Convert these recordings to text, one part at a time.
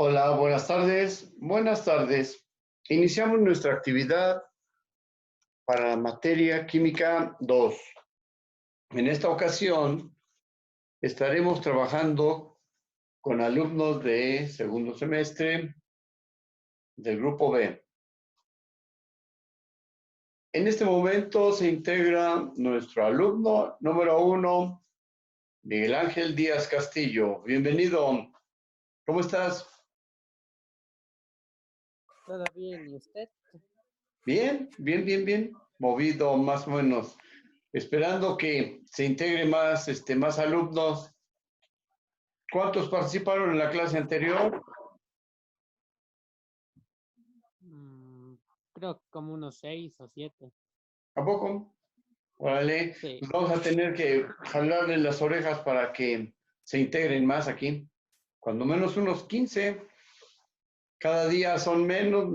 Hola, buenas tardes. Buenas tardes. Iniciamos nuestra actividad para la materia Química 2. En esta ocasión estaremos trabajando con alumnos de segundo semestre del grupo B. En este momento se integra nuestro alumno número 1, Miguel Ángel Díaz Castillo. Bienvenido. ¿Cómo estás? ¿Todo bien? ¿Y usted? Bien, bien, bien, bien. Movido más o menos. Esperando que se integre más alumnos. ¿Cuántos participaron en la clase anterior? Creo que como unos 6 o 7. ¿A poco? Órale, Sí. pues vamos a tener que jalarles las orejas para que se integren más aquí. Cuando menos unos 15. Cada día son menos.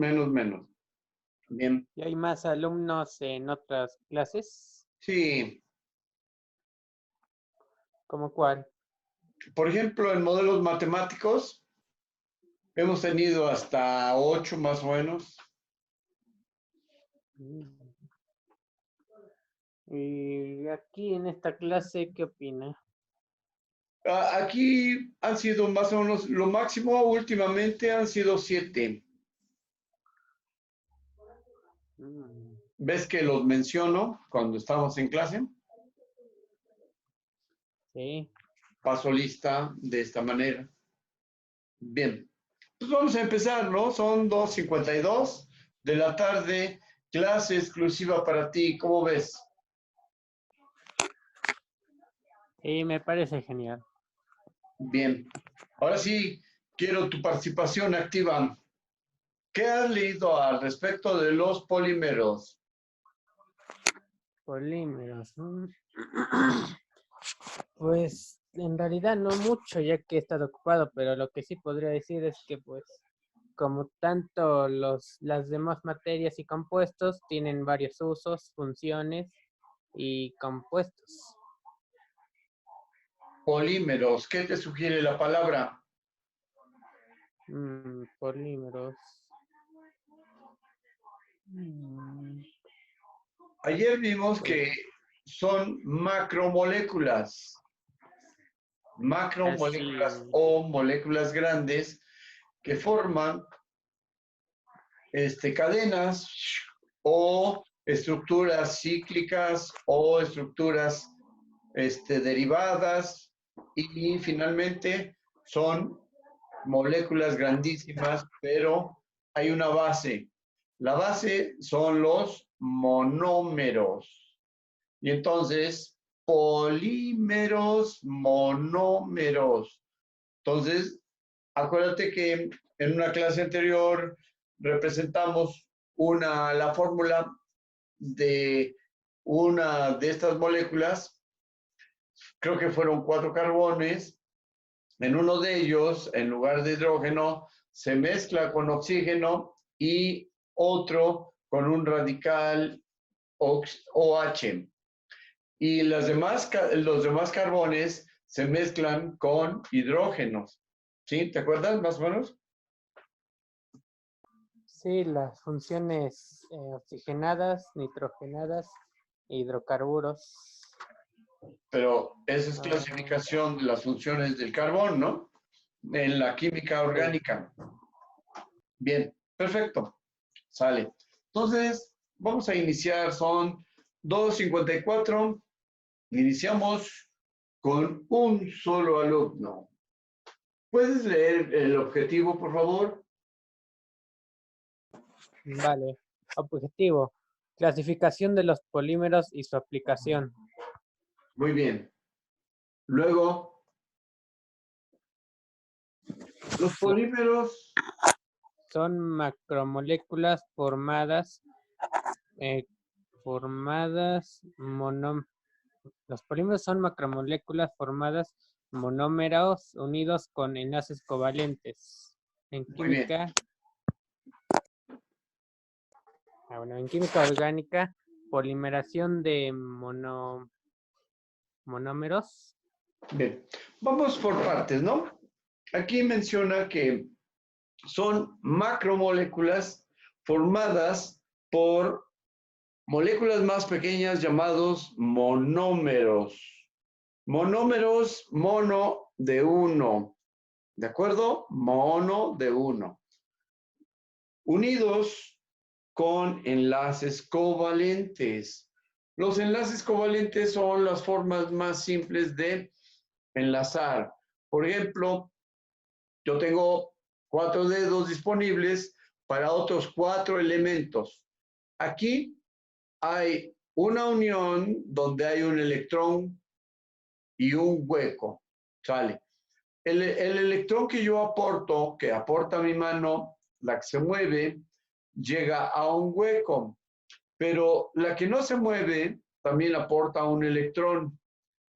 Bien. ¿Y hay más alumnos en otras clases? Sí. ¿Cómo cuál? Por ejemplo, en modelos matemáticos hemos tenido hasta 8 más o menos. Y aquí en esta clase, ¿qué opina? Aquí han sido más o menos, lo máximo últimamente han sido 7. ¿Ves que los menciono cuando estamos en clase? Sí. Paso lista de esta manera. Bien, pues vamos a empezar, ¿no? Son 2:52 de la tarde, clase exclusiva para ti. ¿Cómo ves? Y me parece genial. Bien, ahora sí, quiero tu participación activa. ¿Qué has leído al respecto de los polímeros? Polímeros. Pues en realidad no mucho, ya que he estado ocupado, pero lo que sí podría decir es que pues como tanto las demás materias y compuestos tienen varios usos, funciones y compuestos. Polímeros, ¿qué te sugiere la palabra? Polímeros. Ayer vimos Pues que son macromoléculas. Macromoléculas así. o moléculas grandes que forman cadenas o estructuras cíclicas o estructuras derivadas y finalmente son moléculas grandísimas, pero hay una base. La base son los monómeros. Y entonces, polímeros, monómeros. Entonces, acuérdate que en una clase anterior representamos la fórmula de una de estas moléculas, creo que fueron 4 carbones. En uno de ellos, en lugar de hidrógeno, se mezcla con oxígeno y otro con un radical OH. Y los demás carbones se mezclan con hidrógenos. ¿Sí? ¿Te acuerdas más o menos? Sí, las funciones oxigenadas, nitrogenadas, hidrocarburos. Pero esa es clasificación de las funciones del carbón, ¿no? En la química Sí. orgánica. Bien, perfecto. Sale. Entonces, vamos a iniciar. Son 2:54. Iniciamos con un solo alumno. ¿Puedes leer el objetivo, por favor? Vale. Objetivo. Clasificación de los polímeros y su aplicación. Muy bien. Luego, los polímeros. Son macromoléculas los polímeros son macromoléculas formadas monómeros unidos con enlaces covalentes. En Muy bien. química, en química orgánica, polimeración de monómeros. Bien. Vamos por partes, ¿no? Aquí menciona que son macromoléculas formadas por moléculas más pequeñas llamados monómeros. Monómeros, mono de uno. ¿De acuerdo? Mono de uno. Unidos con enlaces covalentes. Los enlaces covalentes son las formas más simples de enlazar. Por ejemplo, yo tengo 4 dedos disponibles para otros 4 elementos. Aquí hay una unión donde hay un electrón y un hueco. ¿Sale? El electrón que yo aporto, que aporta mi mano, la que se mueve, llega a un hueco. Pero la que no se mueve también aporta un electrón.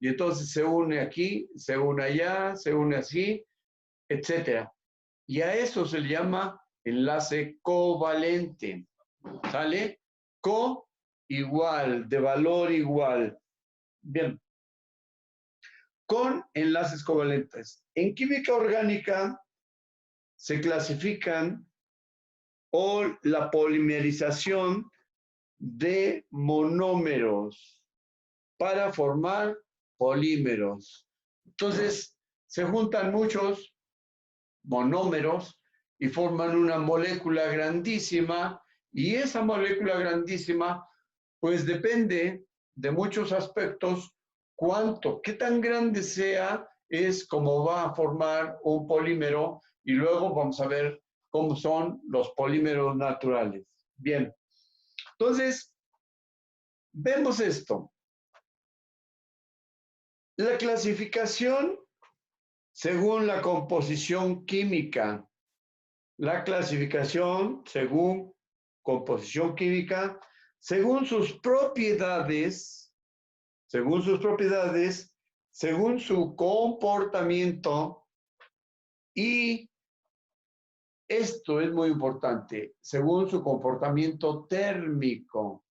Y entonces se une aquí, se une allá, se une así, etcétera. Y a eso se le llama enlace covalente. ¿Sale? Co igual, de valor igual. Bien. Con enlaces covalentes. En química orgánica se clasifican o la polimerización de monómeros para formar polímeros. Entonces, se juntan muchos monómeros y forman una molécula grandísima, y esa molécula grandísima, pues depende de muchos aspectos. Qué tan grande sea, es como va a formar un polímero, y luego vamos a ver cómo son los polímeros naturales. Bien, entonces, vemos esto. La clasificación según la composición química. La clasificación según composición química, según sus propiedades, según su comportamiento, y esto es muy importante, según su comportamiento térmico.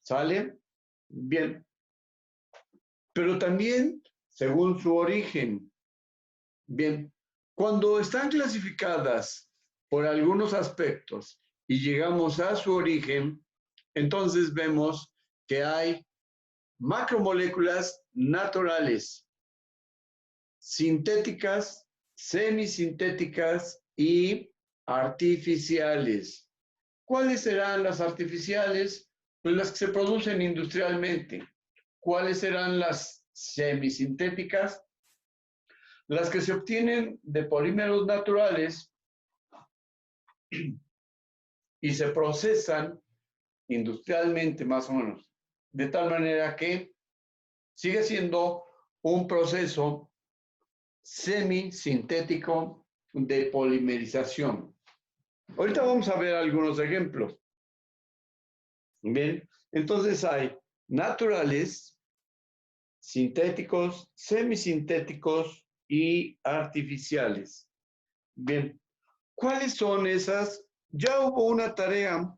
¿Sale? Bien. Pero también según su origen. Bien. Cuando están clasificadas por algunos aspectos y llegamos a su origen, entonces vemos que hay macromoléculas naturales, sintéticas, semisintéticas y artificiales. ¿Cuáles serán las artificiales? Pues las que se producen industrialmente. ¿Cuáles serán las semisintéticas? Las que se obtienen de polímeros naturales y se procesan industrialmente, más o menos, de tal manera que sigue siendo un proceso semisintético de polimerización. Ahorita vamos a ver algunos ejemplos. Bien, entonces hay naturales, sintéticos, semisintéticos y artificiales. Bien, ¿cuáles son esas? Ya hubo una tarea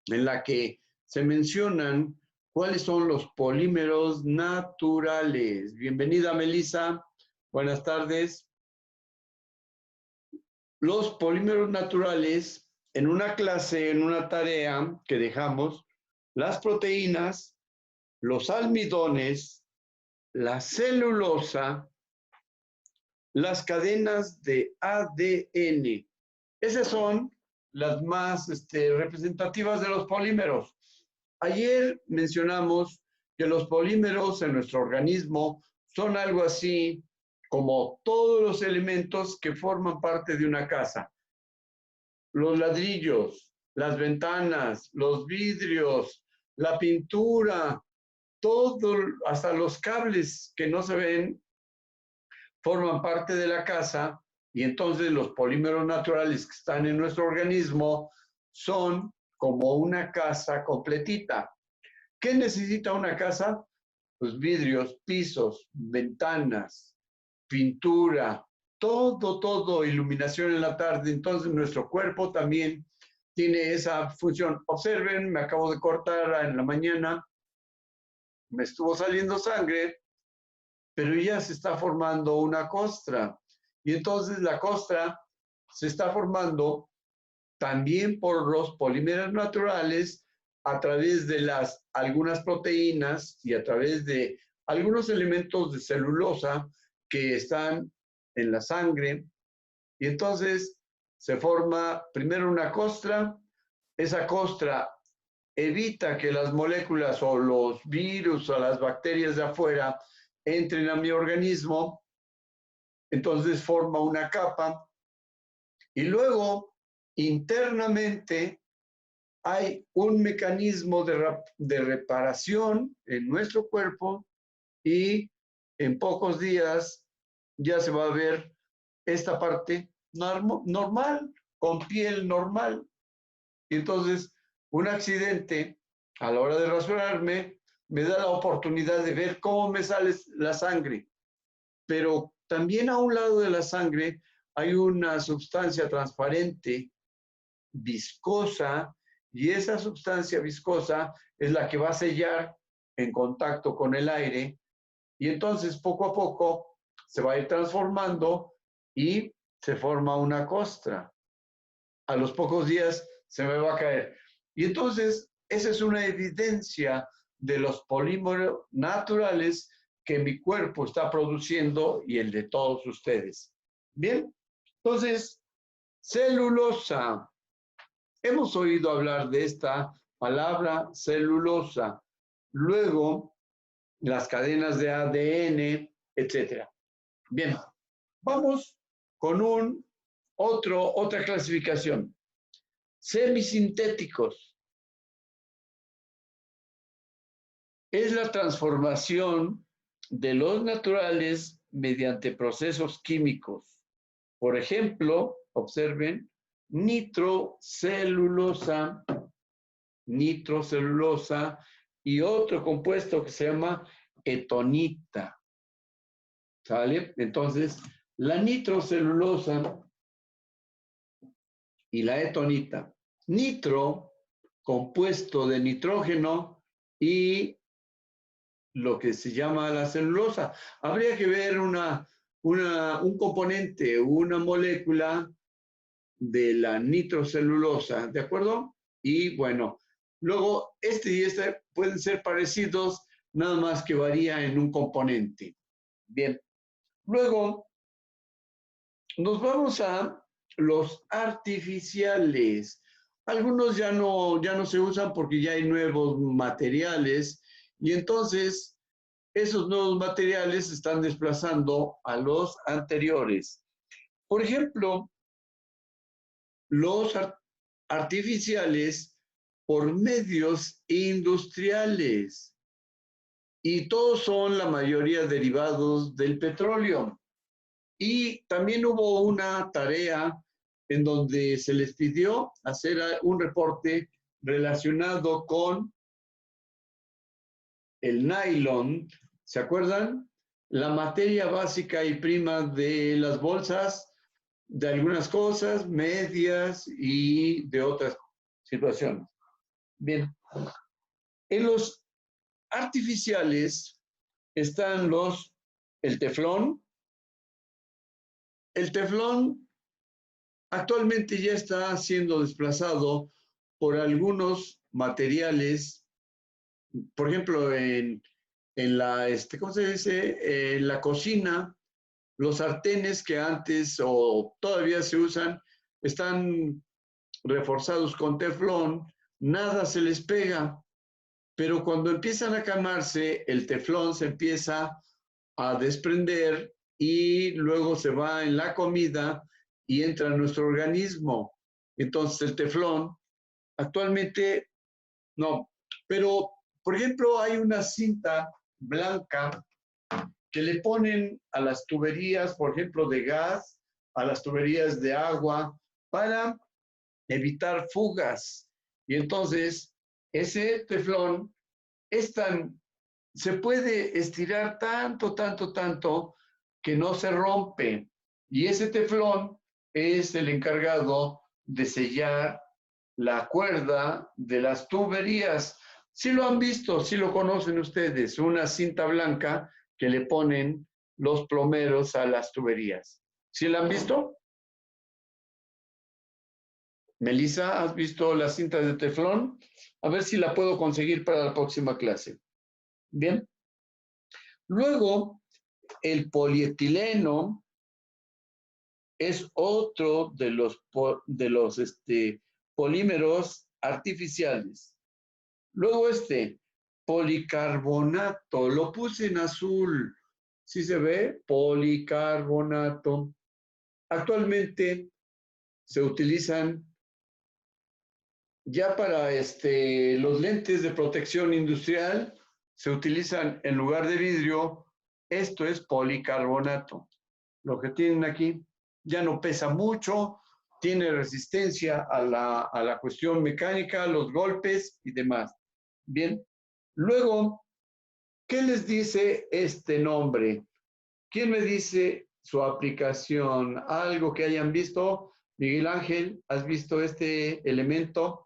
en la que se mencionan cuáles son los polímeros naturales. Bienvenida, Melissa. Buenas tardes. Los polímeros naturales, en una clase, en una tarea que dejamos, las proteínas, los almidones, la celulosa, las cadenas de ADN. Esas son las más representativas de los polímeros. Ayer mencionamos que los polímeros en nuestro organismo son algo así como todos los elementos que forman parte de una casa. Los ladrillos, las ventanas, los vidrios, la pintura, todo, hasta los cables que no se ven, forman parte de la casa, y entonces los polímeros naturales que están en nuestro organismo son como una casa completita. ¿Qué necesita una casa? Pues vidrios, pisos, ventanas, pintura, todo, iluminación en la tarde. Entonces nuestro cuerpo también tiene esa función. Observen, me acabo de cortar en la mañana, me estuvo saliendo sangre, pero ya se está formando una costra. Y entonces la costra se está formando también por los polímeros naturales a través de algunas proteínas y a través de algunos elementos de celulosa que están en la sangre. Y entonces se forma primero una costra. Esa costra evita que las moléculas o los virus o las bacterias de afuera entren a mi organismo. Entonces forma una capa. Y luego, internamente, hay un mecanismo de reparación en nuestro cuerpo y en pocos días ya se va a ver esta parte normal, con piel normal. Y entonces, un accidente, a la hora de rasurarme, me da la oportunidad de ver cómo me sale la sangre. Pero también a un lado de la sangre hay una sustancia transparente, viscosa, y esa sustancia viscosa es la que va a sellar en contacto con el aire, y entonces poco a poco se va a ir transformando y se forma una costra. A los pocos días se me va a caer. Y entonces esa es una evidencia de los polímeros naturales que mi cuerpo está produciendo y el de todos ustedes. Bien, entonces, celulosa. Hemos oído hablar de esta palabra celulosa. Luego, las cadenas de ADN, etc. Bien, vamos con otra clasificación. Semisintéticos. Es la transformación de los naturales mediante procesos químicos. Por ejemplo, observen, nitrocelulosa y otro compuesto que se llama etonita. ¿Sale? Entonces, la nitrocelulosa y la etonita. Nitro, compuesto de nitrógeno y lo que se llama la celulosa. Habría que ver un componente, una molécula de la nitrocelulosa, ¿de acuerdo? Y bueno, luego este y este pueden ser parecidos, nada más que varía en un componente. Bien, luego nos vamos a los artificiales. Algunos ya no se usan porque ya hay nuevos materiales y entonces esos nuevos materiales están desplazando a los anteriores. Por ejemplo, los artificiales por medios industriales. Y todos son la mayoría derivados del petróleo. Y también hubo una tarea en donde se les pidió hacer un reporte relacionado con el nylon. ¿Se acuerdan? La materia básica y prima de las bolsas, de algunas cosas, medias y de otras situaciones. Bien, en los artificiales están el teflón. El teflón actualmente ya está siendo desplazado por algunos materiales, por ejemplo, en la, ¿cómo se dice? En la cocina, los sartenes que antes o todavía se usan están reforzados con teflón, nada se les pega, pero cuando empiezan a quemarse, el teflón se empieza a desprender y luego se va en la comida y entra a nuestro organismo. Entonces el teflón actualmente no, pero por ejemplo hay una cinta blanca que le ponen a las tuberías, por ejemplo, de gas, a las tuberías de agua, para evitar fugas. Y entonces, ese teflón se puede estirar tanto, que no se rompe. Y ese teflón es el encargado de sellar la cuerda de las tuberías. Si lo han visto, si lo conocen ustedes, una cinta blanca que le ponen los plomeros a las tuberías. ¿Sí la han visto? Melissa, ¿has visto las cintas de teflón? A ver si la puedo conseguir para la próxima clase. Bien. Luego, el polietileno es otro de los polímeros artificiales. Luego policarbonato, lo puse en azul. ¿Sí se ve? Policarbonato. Actualmente se utilizan ya para los lentes de protección industrial, se utilizan en lugar de vidrio, esto es policarbonato. Lo que tienen aquí ya no pesa mucho, tiene resistencia a la cuestión mecánica, a los golpes y demás. Bien, luego, ¿qué les dice este nombre? ¿Quién me dice su aplicación? ¿Algo que hayan visto? Miguel Ángel, ¿has visto este elemento?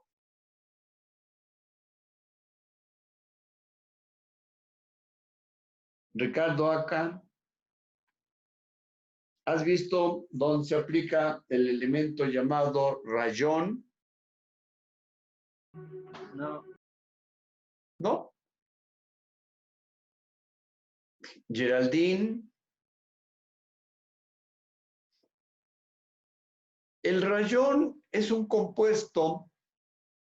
Ricardo, acá, ¿has visto dónde se aplica el elemento llamado rayón? No. ¿No? Geraldine. El rayón es un compuesto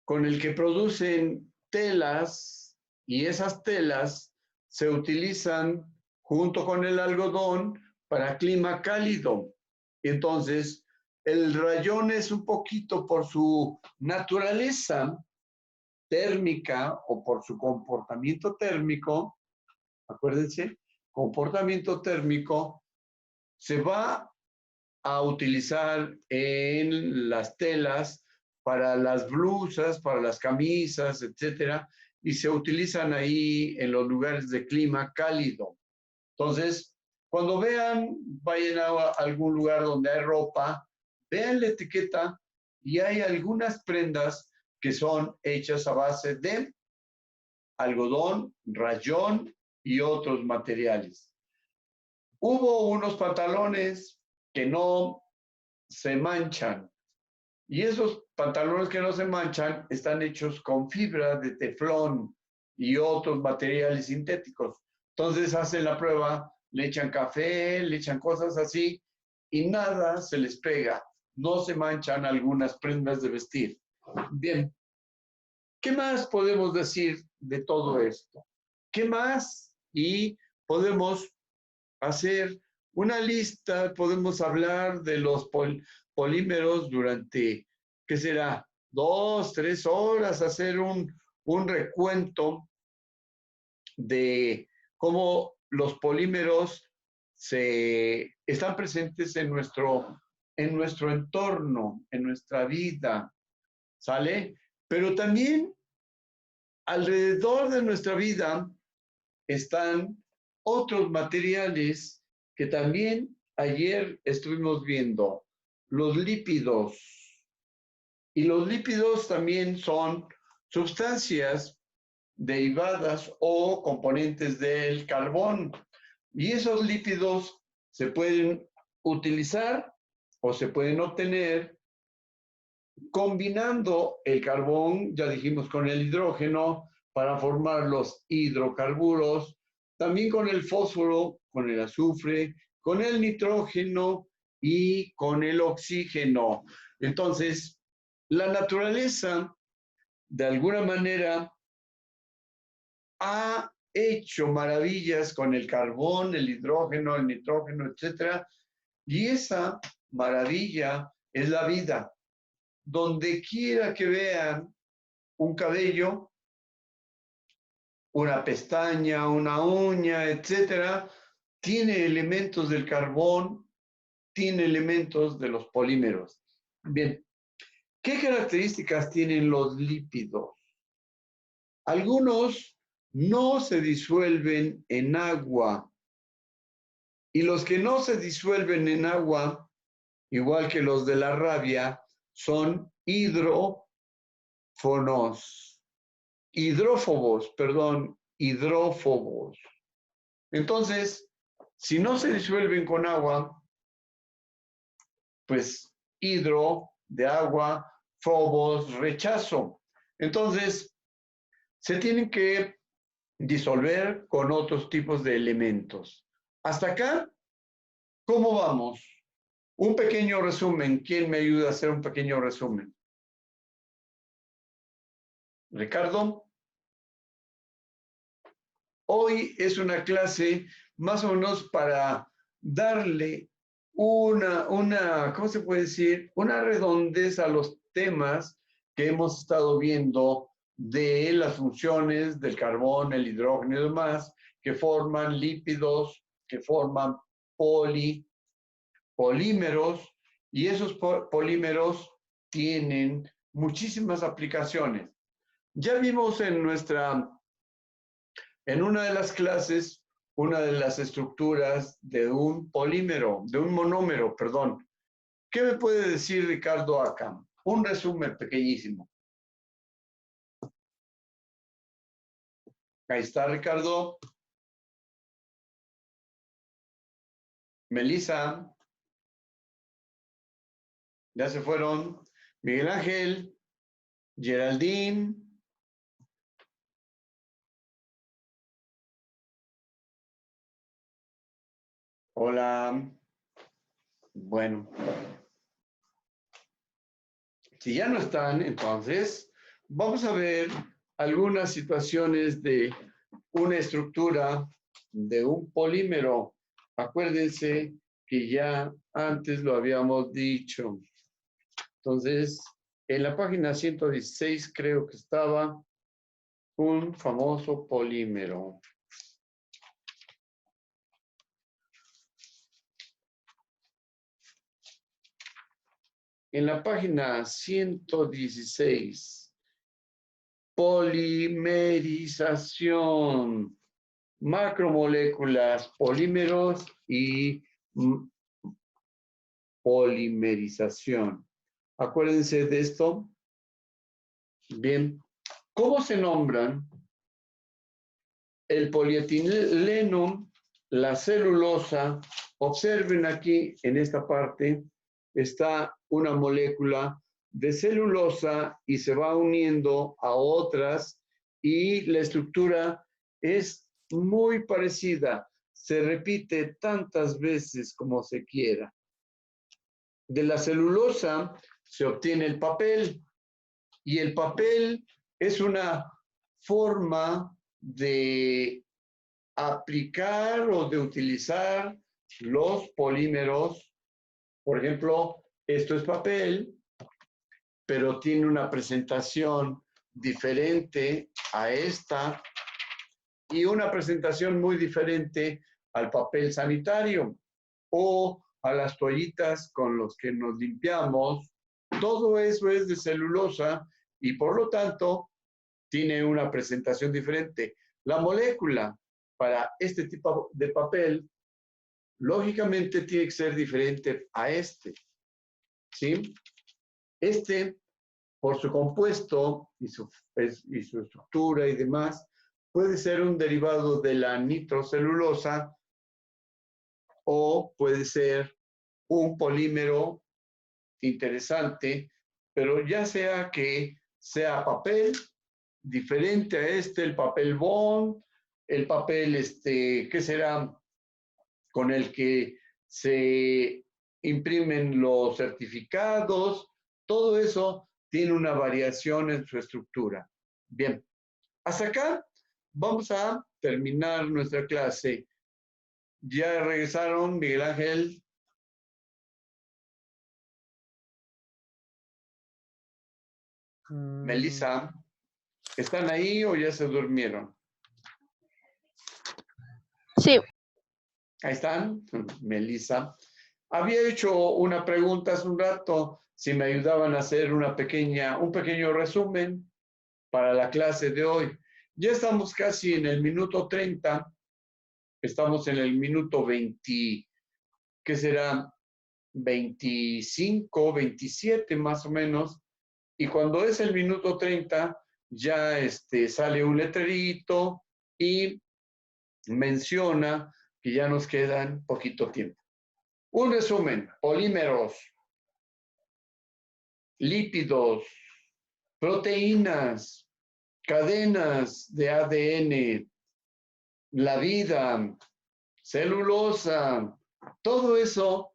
con el que producen telas y esas telas se utilizan junto con el algodón para clima cálido. Entonces, el rayón es un poquito por su naturaleza térmica o por su comportamiento térmico, acuérdense, comportamiento térmico, se va a utilizar en las telas para las blusas, para las camisas, etcétera, y se utilizan ahí en los lugares de clima cálido. Entonces, cuando vean, vayan a algún lugar donde hay ropa, vean la etiqueta y hay algunas prendas que son hechas a base de algodón, rayón y otros materiales. Hubo unos pantalones que no se manchan y esos pantalones que no se manchan están hechos con fibra de teflón y otros materiales sintéticos. Entonces hacen la prueba, le echan café, le echan cosas así y nada se les pega. No se manchan algunas prendas de vestir. Bien, ¿qué más podemos decir de todo esto? ¿Qué más? Y podemos hacer una lista, podemos hablar de los polímeros durante, ¿qué será? 2, 3 horas, hacer un recuento de cómo los polímeros están presentes en nuestro entorno, en nuestra vida, ¿sale? Pero también alrededor de nuestra vida están otros materiales que también ayer estuvimos viendo, los lípidos. Y los lípidos también son sustancias derivadas o componentes del carbón. Y esos lípidos se pueden utilizar o se pueden obtener combinando el carbón, ya dijimos, con el hidrógeno para formar los hidrocarburos, también con el fósforo, con el azufre, con el nitrógeno y con el oxígeno. Entonces, la naturaleza, de alguna manera, ha hecho maravillas con el carbón, el hidrógeno, el nitrógeno, etcétera, y esa maravilla es la vida. Donde quiera que vean un cabello, una pestaña, una uña, etcétera, tiene elementos del carbón, tiene elementos de los polímeros. Bien, ¿qué características tienen los lípidos? Algunos no se disuelven en agua y los que no se disuelven en agua, igual que los de la rabia, son hidrófobos. Entonces, si no se disuelven con agua, pues hidro, de agua, phobos, rechazo. Entonces, se tienen que disolver con otros tipos de elementos. Hasta acá, ¿cómo vamos? Un pequeño resumen. ¿Quién me ayuda a hacer un pequeño resumen? Ricardo. Hoy es una clase más o menos para darle ¿cómo se puede decir? Una redondez a los temas que hemos estado viendo de las funciones del carbón, el hidrógeno y demás, que forman lípidos, que forman polímeros, y esos polímeros tienen muchísimas aplicaciones. Ya vimos en una de las clases, una de las estructuras de un monómero, perdón. ¿Qué me puede decir Ricardo acá? Un resumen pequeñísimo. Ahí está Ricardo. Melissa. Ya se fueron. Miguel Ángel. Geraldine. Hola. Bueno. Si ya no están, entonces vamos a ver algunas situaciones de una estructura de un polímero. Acuérdense que ya antes lo habíamos dicho. Entonces, en la página 116 creo que estaba un famoso polímero. En la página 116, polimerización, macromoléculas, polímeros y polimerización. Acuérdense de esto. Bien, ¿cómo se nombran? El polietileno, la celulosa. Observen aquí en esta parte está una molécula de celulosa y se va uniendo a otras y la estructura es muy parecida. Se repite tantas veces como se quiera. De la celulosa se obtiene el papel y el papel es una forma de aplicar o de utilizar los polímeros. Por ejemplo, esto es papel, pero tiene una presentación diferente a esta y una presentación muy diferente al papel sanitario o a las toallitas con los que nos limpiamos. Todo eso es de celulosa y por lo tanto tiene una presentación diferente. La molécula para este tipo de papel, lógicamente tiene que ser diferente a este, ¿sí? Este, por su compuesto y su estructura y demás, puede ser un derivado de la nitrocelulosa o puede ser un polímero interesante, pero ya sea que sea papel diferente a el papel bond, el papel, ¿qué será? Con el que se imprimen los certificados, todo eso tiene una variación en su estructura. Bien, hasta acá vamos a terminar nuestra clase. ¿Ya regresaron, Miguel Ángel? Melissa, ¿están ahí o ya se durmieron? Sí. Ahí están, Melissa. Había hecho una pregunta hace un rato, si me ayudaban a hacer un pequeño resumen para la clase de hoy. Ya estamos casi en el minuto 30, estamos en el minuto 20, ¿qué será? 25, 27 más o menos, y cuando es el minuto 30, ya sale un letrerito y menciona que ya nos quedan poquito tiempo. Un resumen, polímeros. lípidos, proteínas, cadenas de ADN, la vida, celulosa, todo eso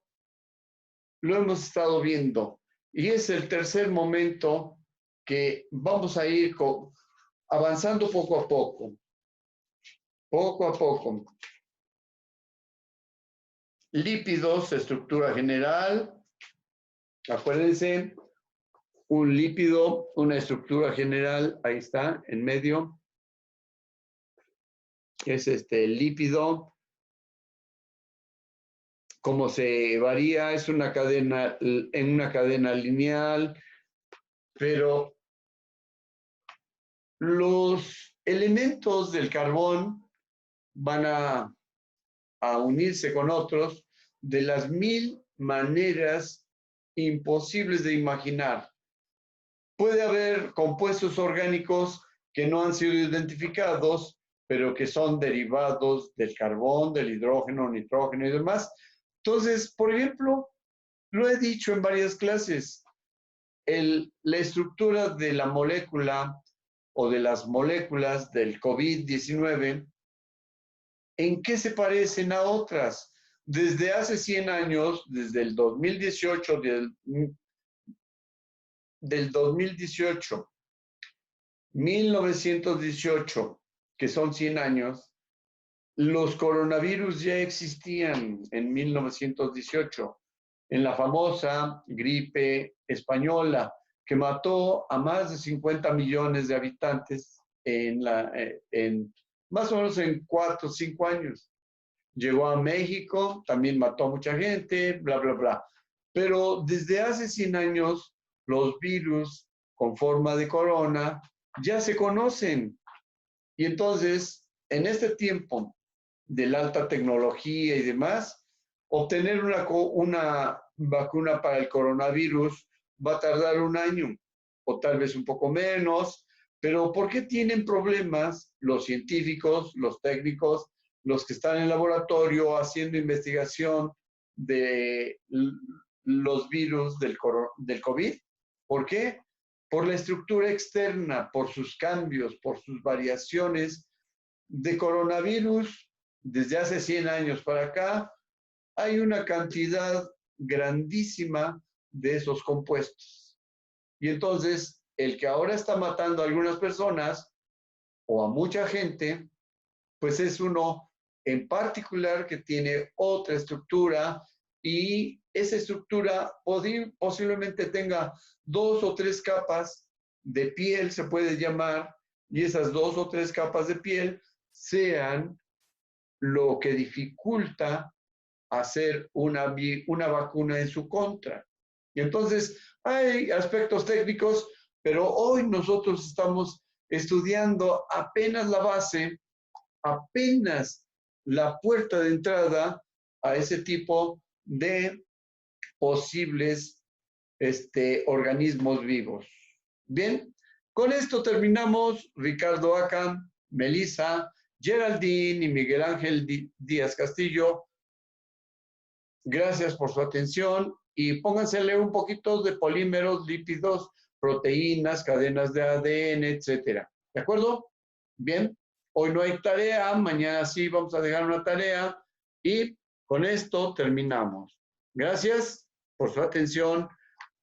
lo hemos estado viendo. Y es el tercer momento que vamos a ir avanzando poco a poco. Poco a poco. Lípidos, estructura general. Acuérdense, un lípido, una estructura general, ahí está, en medio. Es el lípido. Como se varía, es una cadena, en una cadena lineal, pero los elementos del carbón van a unirse con otros de las 1000 maneras imposibles de imaginar. Puede haber compuestos orgánicos que no han sido identificados, pero que son derivados del carbón, del hidrógeno, nitrógeno y demás. Entonces, por ejemplo, lo he dicho en varias clases, la estructura de la molécula o de las moléculas del COVID-19, ¿en qué se parecen a otras? Desde hace 100 años, desde el 2018, del 2018, 1918, que son 100 años, los coronavirus ya existían en 1918, en la famosa gripe española, que mató a más de 50 millones de habitantes en más o menos en 4 o 5 años. Llegó a México, también mató a mucha gente, bla, bla, bla. Pero desde hace 100 años, los virus con forma de corona ya se conocen. Y entonces, en este tiempo de la alta tecnología y demás, obtener una vacuna para el coronavirus va a tardar 1 año o tal vez un poco menos. Pero ¿por qué tienen problemas los científicos, los técnicos, los que están en el laboratorio haciendo investigación de los virus del COVID? ¿Por qué? Por la estructura externa, por sus cambios, por sus variaciones. De coronavirus, desde hace 100 años para acá, hay una cantidad grandísima de esos compuestos. Y entonces, el que ahora está matando a algunas personas o a mucha gente, pues es uno en particular que tiene otra estructura y esa estructura posiblemente tenga 2 o 3 capas de piel, se puede llamar, y esas 2 o 3 capas de piel sean lo que dificulta hacer una vacuna en su contra. Y entonces hay aspectos técnicos, pero hoy nosotros estamos estudiando apenas la base, apenas la puerta de entrada a ese tipo de posibles organismos vivos. Bien, con esto terminamos. Ricardo Acam, Melissa, Geraldine y Miguel Ángel Díaz Castillo, gracias por su atención y pónganse a leer un poquito de polímeros, lípidos, proteínas, cadenas de ADN, etcétera. ¿De acuerdo? Bien, hoy no hay tarea, mañana sí vamos a dejar una tarea y con esto terminamos. Gracias por su atención.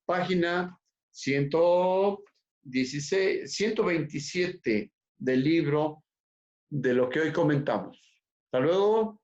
Página 127 del libro de lo que hoy comentamos. Hasta luego.